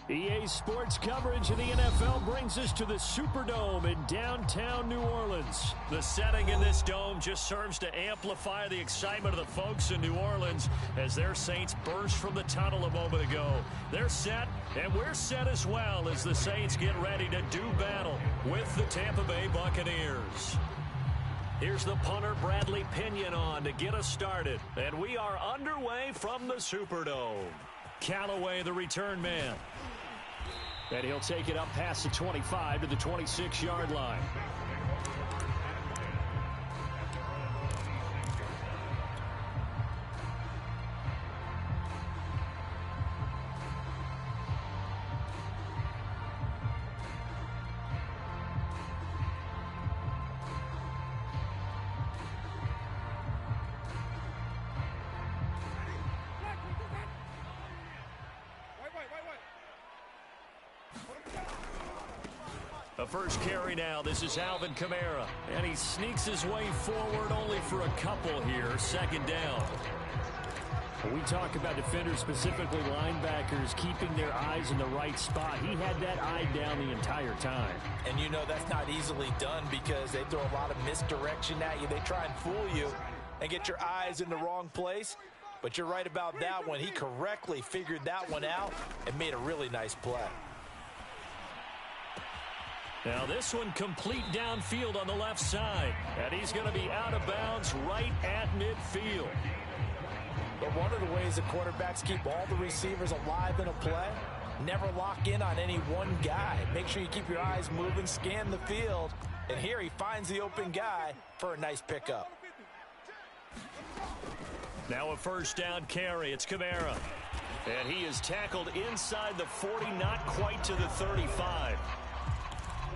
EA Sports coverage of the NFL brings us to the Superdome in downtown New Orleans. The setting in this dome just serves to amplify the excitement of the folks in New Orleans as their Saints burst from the tunnel a moment ago. They're set, and we're set as well as the Saints get ready to do battle with the Tampa Bay Buccaneers. Here's the punter, Bradley Pinion, on to get us started. And we are underway from the Superdome. Callaway, the return man. And he'll take it up past the 25 to the 26-yard line. A first carry now. This is Alvin Kamara. And he sneaks his way forward only for a couple here. Second down. We talk about defenders, specifically linebackers, keeping their eyes in the right spot. He had that eye down the entire time. And you know that's not easily done because they throw a lot of misdirection at you. They try and fool you and get your eyes in the wrong place. But you're right about that one. He correctly figured that one out and made a really nice play. Now this one complete downfield on the left side. And he's going to be out of bounds right at midfield. But one of the ways the quarterbacks keep all the receivers alive in a play, never lock in on any one guy. Make sure you keep your eyes moving, scan the field. And here he finds the open guy for a nice pickup. Now a first down carry. It's Kamara. And he is tackled inside the 40, not quite to the 35.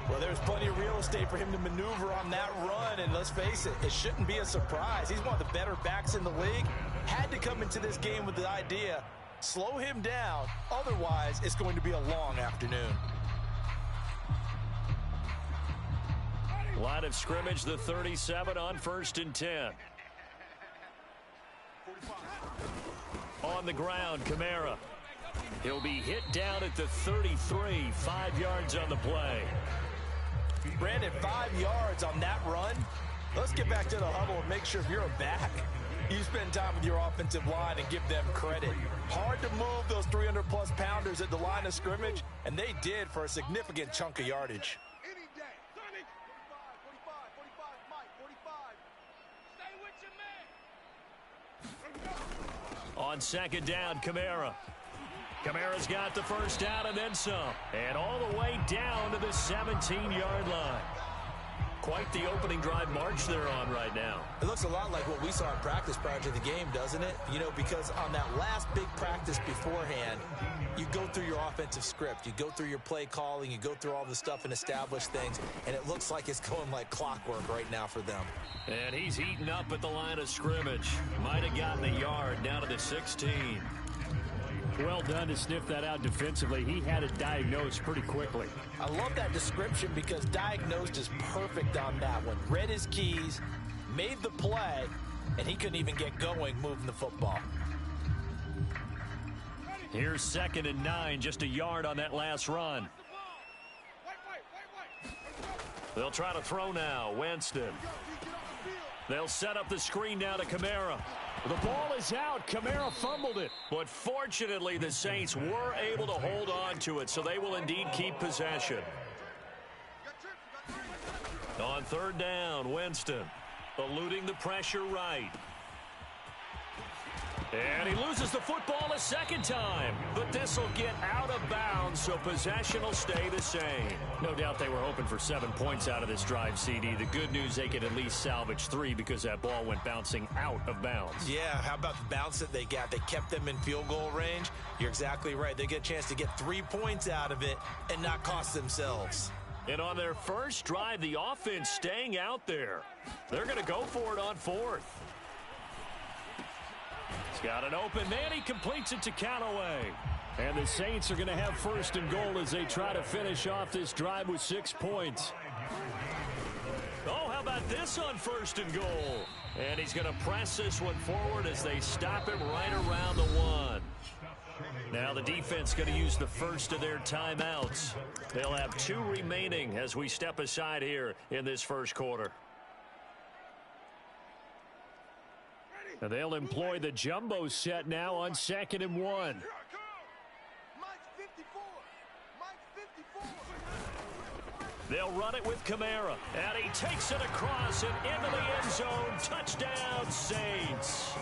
Well, there's plenty of real estate for him to maneuver on that run, and let's face it, it shouldn't be a surprise. He's one of the better backs in the league. Had to come into this game with the idea, slow him down, otherwise it's going to be a long afternoon. Line of scrimmage, the 37 on 1st and 10. On the ground, Kamara. He'll be hit down at the 33, 5 yards on the play. Brandon, 5 yards on that run. Let's get back to the huddle and make sure if you're a back, you spend time with your offensive line and give them credit. Hard to move those 300-plus pounders at the line of scrimmage, and they did for a significant chunk of yardage. On second down, Kamara. Kamara's got the first down and then some. And all the way down to the 17-yard line. Quite the opening drive march they're on right now. It looks a lot like what we saw in practice prior to the game, doesn't it? You know, because on that last big practice beforehand, you go through your offensive script. You go through your play calling. You go through all the stuff and establish things. And it looks like it's going like clockwork right now for them. And he's eaten up at the line of scrimmage. Might have gotten a yard down to the 16. Well done to sniff that out defensively. He had it diagnosed pretty quickly. I love that description because diagnosed is perfect on that one. Read his keys, made the play, and he couldn't even get going moving the football. Here's 2nd and 9, just a yard on that last run. They'll try to throw now. Winston. They'll set up the screen now to Kamara. The ball is out. Kamara fumbled it. But fortunately, the Saints were able to hold on to it, so they will indeed keep possession. On 3rd down, Winston eluding the pressure right. And he loses the football a second time. But this will get out of bounds, so possession will stay the same. No doubt they were hoping for 7 points out of this drive, CD. The good news, they could at least salvage 3 because that ball went bouncing out of bounds. Yeah, how about the bounce that they got? They kept them in field goal range. You're exactly right. They get a chance to get 3 points out of it and not cost themselves. And on their first drive, the offense staying out there. They're going to go for it on 4th. He's got an open man. He completes it to Callaway. And the Saints are going to have 1st and goal as they try to finish off this drive with 6 points. Oh, how about this on 1st and goal? And he's going to press this one forward as they stop him right around the 1. Now the defense going to use the first of their timeouts. They'll have 2 remaining as we step aside here in this first quarter. And they'll employ the jumbo set now on 2nd and 1. They'll run it with Kamara, and he takes it across and into the end zone. Touchdown, Saints.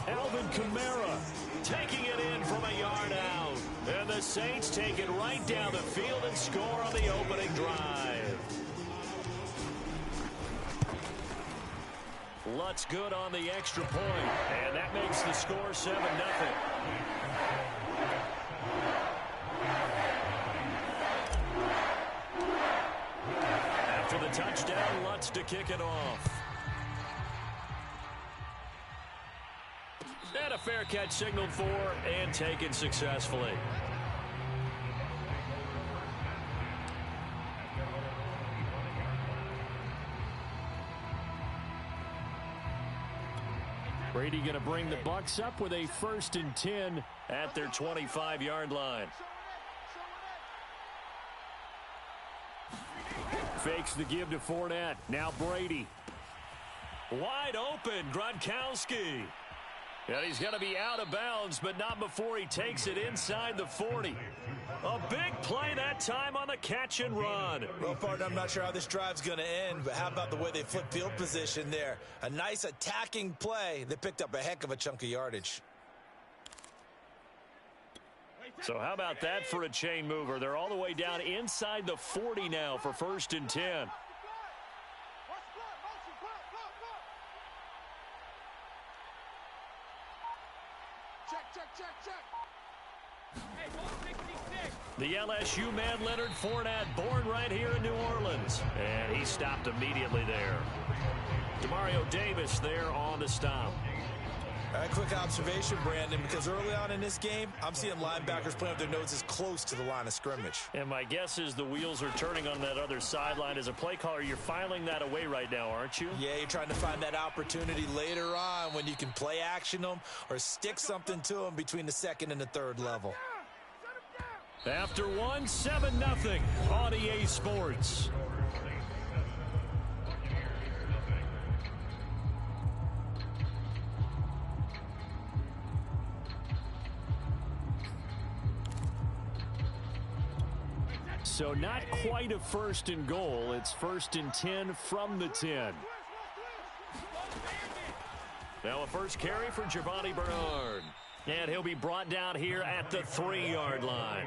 Alvin Kamara taking it in from a yard out. And the Saints take it right down the field and score on the opening drive. Lutz good on the extra point, and that makes the score 7-0. After the touchdown, Lutz to kick it off. And a fair catch signaled for and taken successfully. Brady going to bring the Bucs up with a 1st and 10 at their 25-yard line. Fakes the give to Fournette. Now Brady. Wide open, Gronkowski. And he's going to be out of bounds, but not before he takes it inside the 40. A big play that time on the catch and run. Well, partner, I'm not sure how this drive's going to end, but how about the way they flip field position there? A nice attacking play. They picked up a heck of a chunk of yardage. So how about that for a chain mover? They're all the way down inside the 40 now for 1st and 10. The LSU man, Leonard Fournette, born right here in New Orleans. And he stopped immediately there. Demario Davis there on the stop. All right, quick observation, Brandon, because early on in this game, I'm seeing linebackers playing with their noses close to the line of scrimmage. And my guess is the wheels are turning on that other sideline. As a play caller, you're filing that away right now, aren't you? Yeah, you're trying to find that opportunity later on when you can play action them or stick something to them between the 2nd and the 3rd level. After 1, 7-0 on EA Sports. So not quite a 1st and goal. It's 1st and 10 from the 10. Now a first carry for Giovanni Bernard. And he'll be brought down here at the 3-yard line.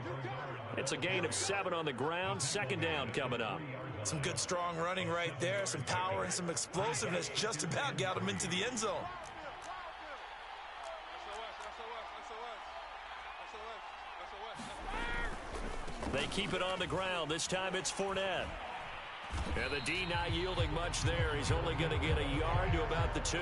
It's a gain of 7 on the ground. 2nd down coming up. Some good strong running right there. Some power and some explosiveness just about got him into the end zone. They keep it on the ground. This time it's Fournette. And the D not yielding much there. He's only going to get a yard to about the 2.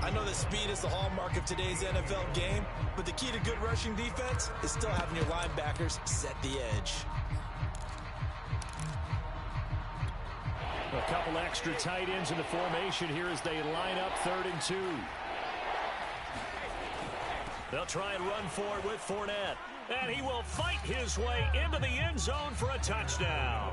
I know that speed is the hallmark of today's NFL game, but the key to good rushing defense is still having your linebackers set the edge. A couple extra tight ends in the formation here as they line up 3rd and 2. They'll try and run for it with Fournette. And he will fight his way into the end zone for a touchdown.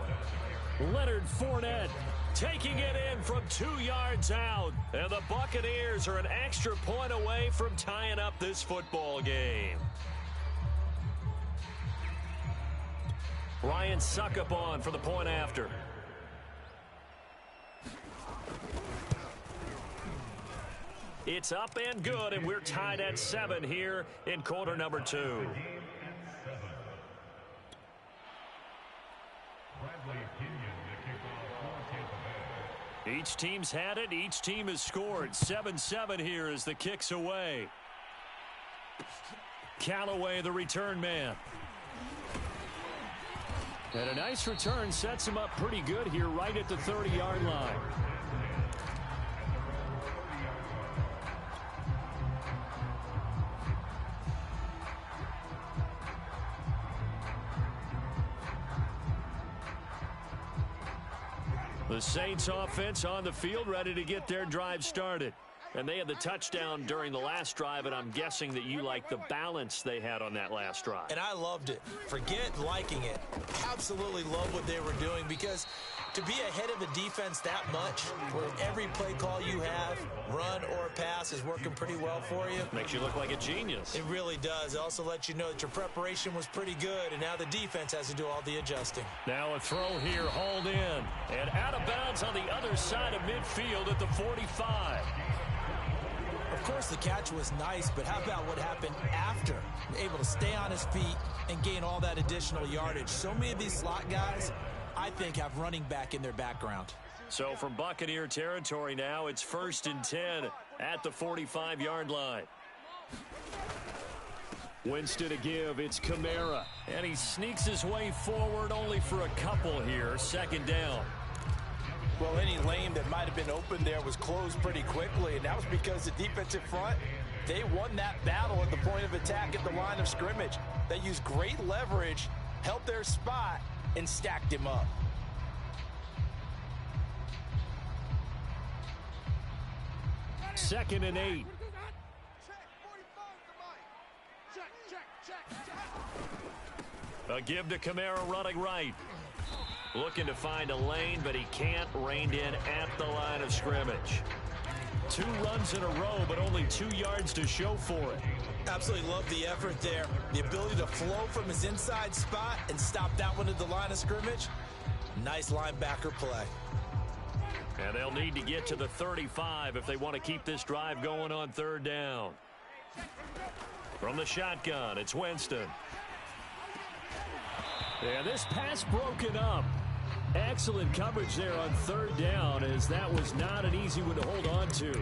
Leonard Fournette taking it in from 2 yards out. And the Buccaneers are an extra point away from tying up this football game. Ryan Succop on for the point after. It's up and good, and we're tied at 7 here in quarter number 2. Each team's had it. Each team has scored. 7-7 here as the kick's away. Callaway, the return man. And a nice return sets him up pretty good here right at the 30-yard line. The Saints offense on the field ready to get their drive started. And they had the touchdown during the last drive, and I'm guessing that you like the balance they had on that last drive. And I loved it. Forget liking it. Absolutely love what they were doing, because to be ahead of a defense that much, where every play call you have, run or pass, is working pretty well for you. Makes you look like a genius. It really does. It also lets you know that your preparation was pretty good, and now the defense has to do all the adjusting. Now a throw here, hauled in, and out of bounds on the other side of midfield at the 45. Of course, the catch was nice, but how about what happened after? Able to stay on his feet and gain all that additional yardage. So many of these slot guys, I think, have running back in their background. So from Buccaneer territory now, it's 1st and 10 at the 45-yard line. Winston to give, it's Kamara. And he sneaks his way forward only for a couple here, 2nd down. Well, any lane that might have been open there was closed pretty quickly, and that was because the defensive front, they won that battle at the point of attack at the line of scrimmage. They used great leverage, held their spot, and stacked him up. Second and 8. A give to Kamara running right. Looking to find a lane, but he can't. Reined in at the line of scrimmage. 2 runs in a row, but only 2 yards to show for it. Absolutely love the effort there. The ability to flow from his inside spot and stop that one at the line of scrimmage. Nice linebacker play. And they'll need to get to the 35 if they want to keep this drive going on 3rd down. From the shotgun, it's Winston. Yeah, this pass broken up. Excellent coverage there on 3rd down, as that was not an easy one to hold on to.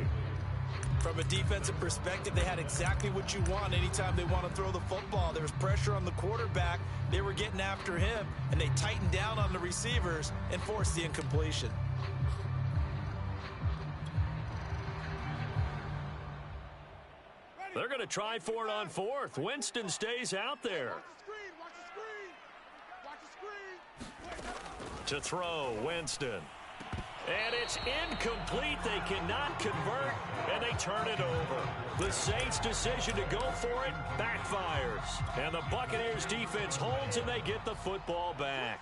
From a defensive perspective, they had exactly what you want anytime they want to throw the football. There was pressure on the quarterback. They were getting after him, and they tightened down on the receivers and forced the incompletion. They're going to try for it on 4th. Winston stays out there. To throw, Winston. And it's incomplete. They cannot convert, and they turn it over. The Saints' decision to go for it backfires. And the Buccaneers' defense holds, and they get the football back.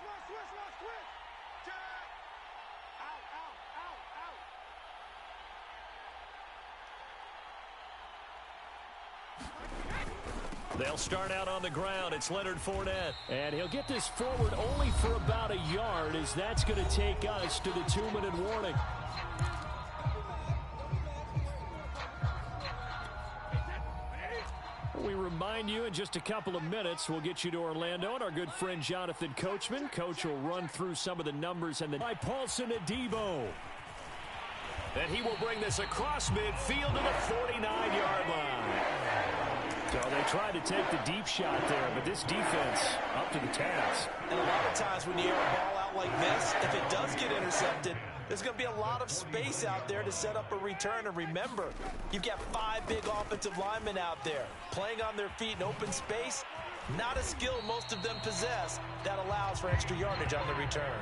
They'll start out on the ground. It's Leonard Fournette. And he'll get this forward only for about a yard, as that's going to take us to the 2-minute warning. We remind you in just a couple of minutes, we'll get you to Orlando and our good friend Jonathan Coachman. Coach will run through some of the numbers and by Paulson Adebo. And he will bring this across midfield to the 49-yard line. So they tried to take the deep shot there, but this defense up to the task. And a lot of times when you air a ball out like this, if it does get intercepted, there's going to be a lot of space out there to set up a return. And remember, you've got 5 big offensive linemen out there playing on their feet in open space. Not a skill most of them possess that allows for extra yardage on the return.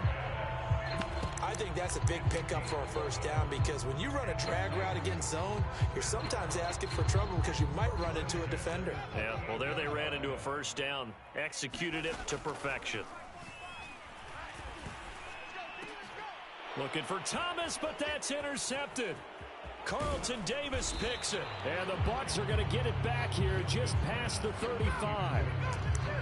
I think that's a big pickup for a 1st down, because when you run a drag route against zone, you're sometimes asking for trouble because you might run into a defender. Yeah, well, there they ran into a 1st down, executed it to perfection. Looking for Thomas, but that's intercepted. Carlton Davis picks it, and the Bucs are going to get it back here just past the 35.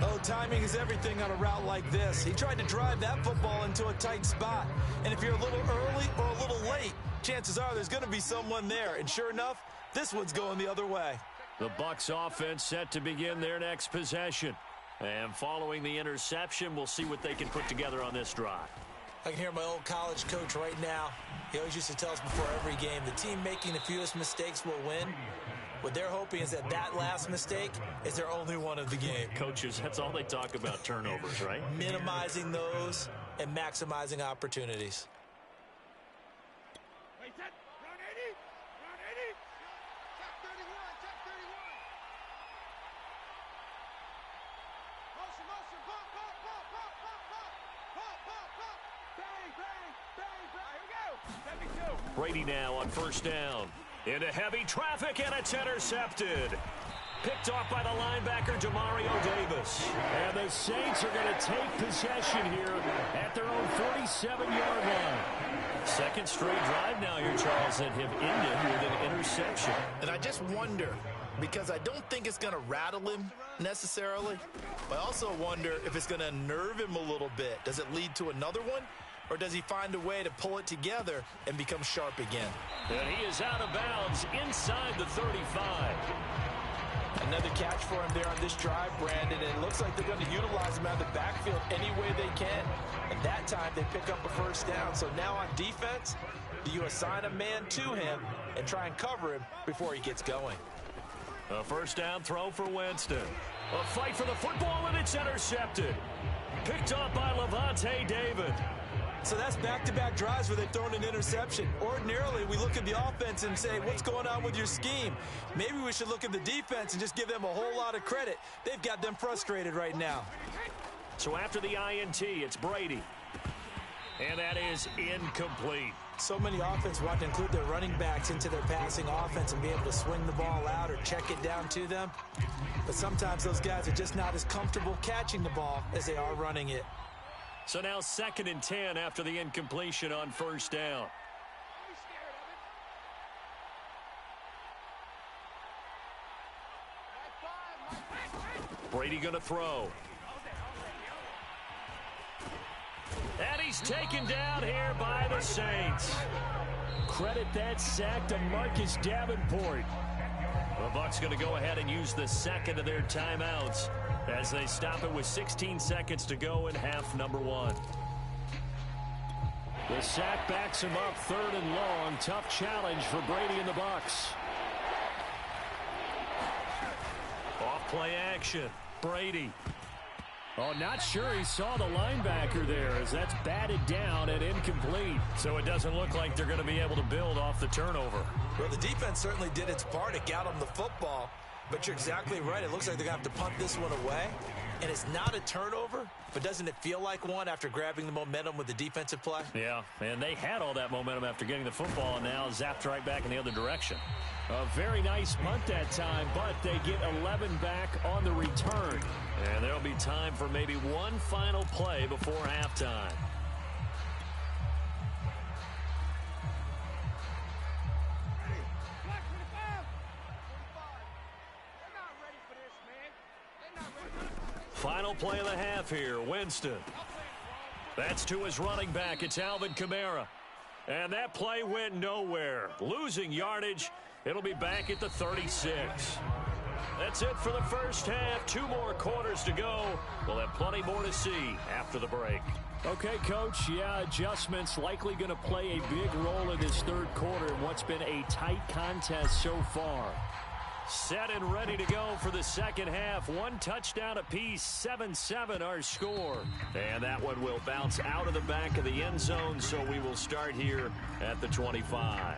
Oh, timing is everything on a route like this. He tried to drive that football into a tight spot. And if you're a little early or a little late, chances are there's going to be someone there. And sure enough, this one's going the other way. The Bucs offense set to begin their next possession. And following the interception, we'll see what they can put together on this drive. I can hear my old college coach right now. He always used to tell us before every game, the team making the fewest mistakes will win. What they're hoping is that last mistake is their only one of the game. Coaches, that's all they talk about, turnovers, right? Minimizing those and maximizing opportunities. Brady now on 1st down. Into heavy traffic, and it's intercepted. Picked off by the linebacker, Demario Davis. And the Saints are going to take possession here at their own 47-yard line. Second straight drive now here, Charles, that have ended with an interception. And I just wonder, because I don't think it's going to rattle him necessarily, but I also wonder if it's going to unnerve him a little bit. Does it lead to another one? Or does he find a way to pull it together and become sharp again? And he is out of bounds inside the 35. Another catch for him there on this drive, Brandon. And it looks like they're going to utilize him out of the backfield any way they can. And that time they pick up a first down. So now on defense, do you assign a man to him and try and cover him before he gets going? A first down throw for Winston. A fight for the football, and it's intercepted. Picked up by Levante David. So that's back-to-back drives where they've thrown an interception. Ordinarily, we look at the offense and say, what's going on with your scheme? Maybe we should look at the defense and just give them a whole lot of credit. They've got them frustrated right now. So after the INT, it's Brady. And that is incomplete. So many offenses want to include their running backs into their passing offense and be able to swing the ball out or check it down to them. But sometimes those guys are just not as comfortable catching the ball as they are running it. So now 2nd and 10 after the incompletion on first down. Brady going to throw. And he's taken down here by the Saints. Credit that sack to Marcus Davenport. The Bucs going to go ahead and use the second of their timeouts as they stop it with 16 seconds to go in half number 1. The sack backs him up 3rd and long. Tough challenge for Brady and the Bucs. Off play action. Brady. Oh, not sure he saw the linebacker there as that's batted down and incomplete. So it doesn't look like they're going to be able to build off the turnover. Well, the defense certainly did its part to get them the football. But you're exactly right. It looks like they're going to have to punt this one away. And it's not a turnover, but doesn't it feel like one after grabbing the momentum with the defensive play? Yeah, and they had all that momentum after getting the football and now zapped right back in the other direction. A very nice punt that time, but they get 11 back on the return. And there'll be time for maybe one final play before halftime. Final play of the half here, Winston. That's to his running back. It's Alvin Kamara. And that play went nowhere. Losing yardage. It'll be back at the 36. That's it for the first half. 2 more quarters to go. We'll have plenty more to see after the break. Okay, Coach. Yeah, adjustments likely going to play a big role in this 3rd quarter in what's been a tight contest so far. Set and ready to go for the second half. 1 touchdown apiece, 7-7 our score. And that one will bounce out of the back of the end zone, so we will start here at the 25.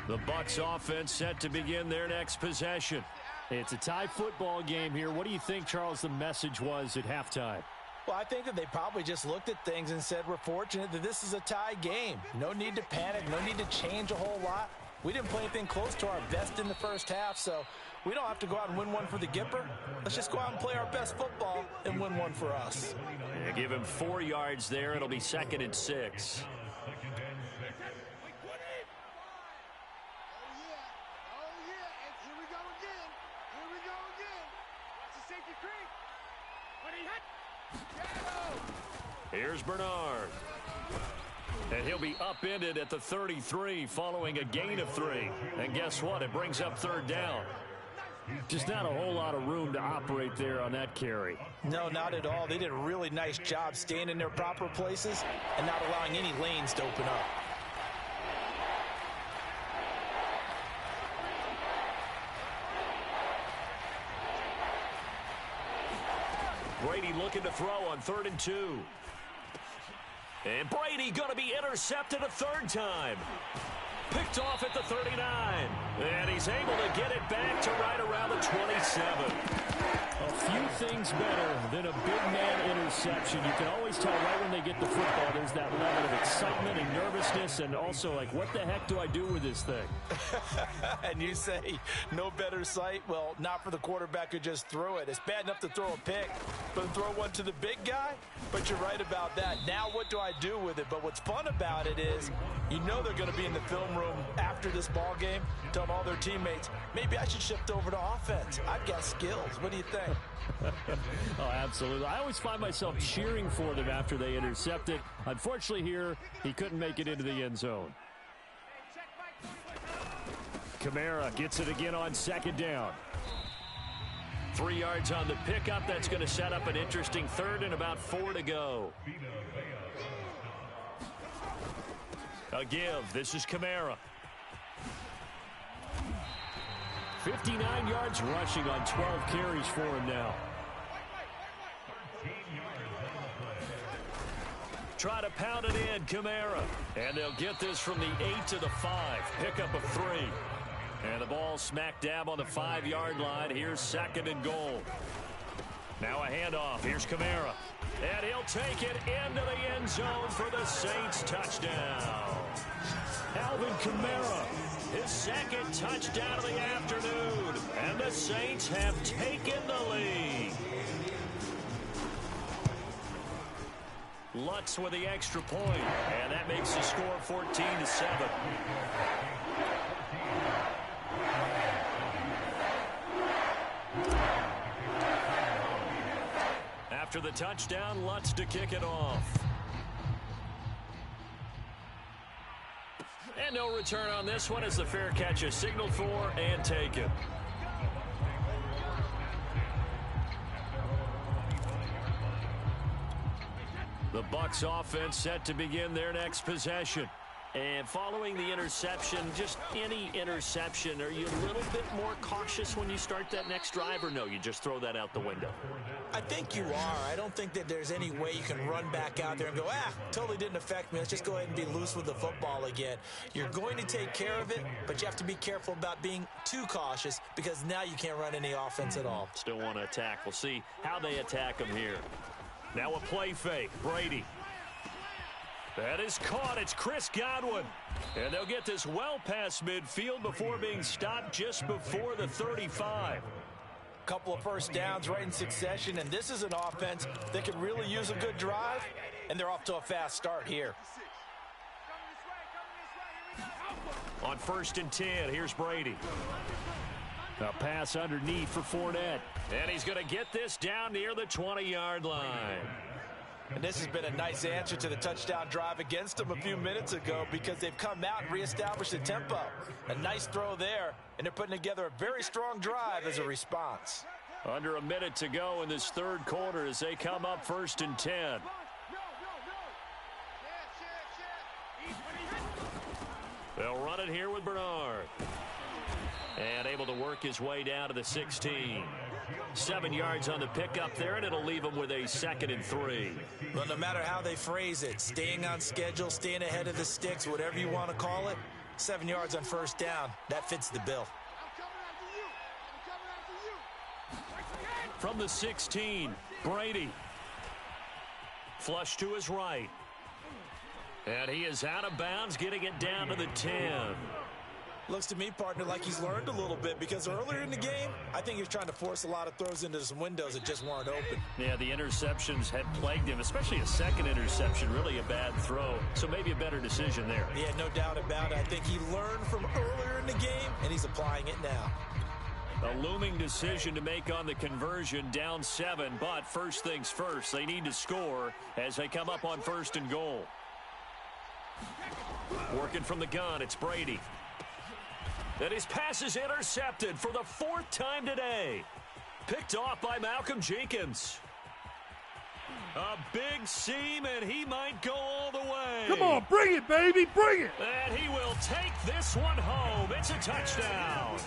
The Bucs offense set to begin their next possession. It's a tie football game here. What do you think, Charles, the message was at halftime? Well, I think that they probably just looked at things and said, we're fortunate that this is a tie game. No need to panic. No need to change a whole lot. We didn't play anything close to our best in the first half, so we don't have to go out and win one for the Gipper. Let's just go out and play our best football and win one for us. Yeah, give him 4 yards there. It'll be 2nd and 6. Here's Bernard. And he'll be upended at the 33 following a gain of 3. And guess what? It brings up 3rd down. Just not a whole lot of room to operate there on that carry. No, not at all. They did a really nice job staying in their proper places and not allowing any lanes to open up. Brady looking to throw on 3rd and 2. And Brady going to be intercepted a 3rd time. Picked off at the 39. And he's able to get it back to right around the 27. A few things better than a big man interception. You can always tell right when they get the football, there's that level of excitement and nervousness, and also like, what the heck do I do with this thing? And you say no better sight? Well, not for the quarterback who just threw it. It's bad enough to throw a pick, but to throw one to the big guy? But you're right about that. Now what do I do with it? But what's fun about it is you know they're going to be in the film room after this ball game telling all their teammates, maybe I should shift over to offense. I've got skills. What do you think? Oh, absolutely. I always find myself cheering for them after they intercept it. Unfortunately here, he couldn't make it into the end zone. Kamara gets it again on second down. 3 yards on the pickup. That's going to set up an interesting third and about 4 to go. A give. This is Kamara. 59 yards rushing on 12 carries for him now. Try to pound it in, Kamara. And they'll get this from the 8 to the 5. Pickup of 3. And the ball smack dab on the 5-yard line. Here's second and goal. Now a handoff. Here's Kamara. And he'll take it into the end zone for the Saints touchdown. Alvin Kamara, his second touchdown of the afternoon. And the Saints have taken the lead. Lutz with the extra point. And that makes the score 14-7. After the touchdown, Lutz to kick it off. And no return on this one as the fair catch is signaled for and taken. The Bucs offense set to begin their next possession. And following the interception, just any interception, are you a little bit more cautious when you start that next drive, or no, you just throw that out the window? I think you are. I don't think that there's any way you can run back out there and go, totally didn't affect me. Let's just go ahead and be loose with the football again. You're going to take care of it, but you have to be careful about being too cautious because now you can't run any offense at all. Still want to attack. We'll see how they attack him here. Now a play fake. Brady. That is caught. It's Chris Godwin. And they'll get this well past midfield before being stopped just before the 35. Couple of first downs right in succession, and this is an offense that can really use a good drive, and they're off to a fast start here. On 1st and 10, here's Brady. A pass underneath for Fournette. And he's going to get this down near the 20-yard line. And this has been a nice answer to the touchdown drive against them a few minutes ago because they've come out and reestablished the tempo. A nice throw there, and they're putting together a very strong drive as a response. Under a minute to go in this third quarter as they come up 1st and 10. They'll run it here with Bernard. And able to work his way down to the 16. 7 yards on the pickup there, and it'll leave him with a 2nd and 3. Well, no matter how they phrase it, staying on schedule, staying ahead of the sticks, whatever you want to call it, 7 yards on first down, that fits the bill. From the 16, Brady. Flush to his right. And he is out of bounds, getting it down to the 10. Looks to me, partner, like he's learned a little bit because earlier in the game, I think he was trying to force a lot of throws into some windows that just weren't open. Yeah, the interceptions had plagued him, especially a second interception, really a bad throw. So maybe a better decision there. Yeah, no doubt about it. I think he learned from earlier in the game, and he's applying it now. A looming decision to make on the conversion, down 7, but first things first, they need to score as they come up on 1st and goal. Working from the gun, it's Brady. And his pass is intercepted for the 4th time today. Picked off by Malcolm Jenkins. A big seam, and he might go all the way. Come on, bring it, baby, bring it. And he will take this one home. It's a touchdown.